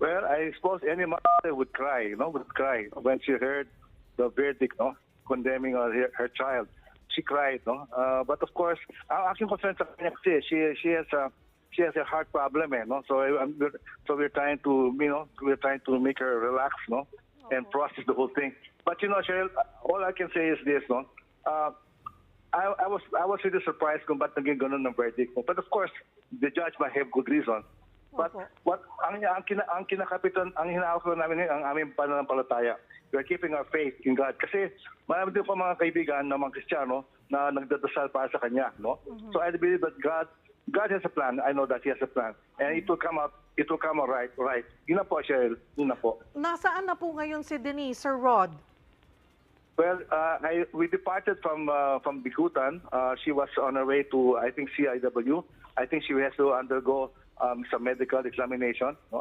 Well, I suppose any mother would cry, would cry when she heard the verdict, condemning her child. She cried, but of course, ang aking concern sa kanya kasi she has a heart problem, so we're trying to, make her relax, and process the whole thing. But Cheryl, all I can say is this, I was really surprised kung ba't naging ganun ng verdict. But of course, the judge might have good reason. But ang kinakapitan, ang hinaako namin ang aming pananampalataya. We're keeping our faith in God. Kasi marami din po mga kaibigan na mga Kristiyano na nagdadasal para sa Kanya, So I believe that God has a plan. I know that He has a plan. And it will come out right. Yun na po, Cheryl. Yun na po. Nasaan na po ngayon si Denise, Sir Rod? Well, we departed from Bikutan. She was on her way to, I think, CIW. I think she has to undergo some medical examination.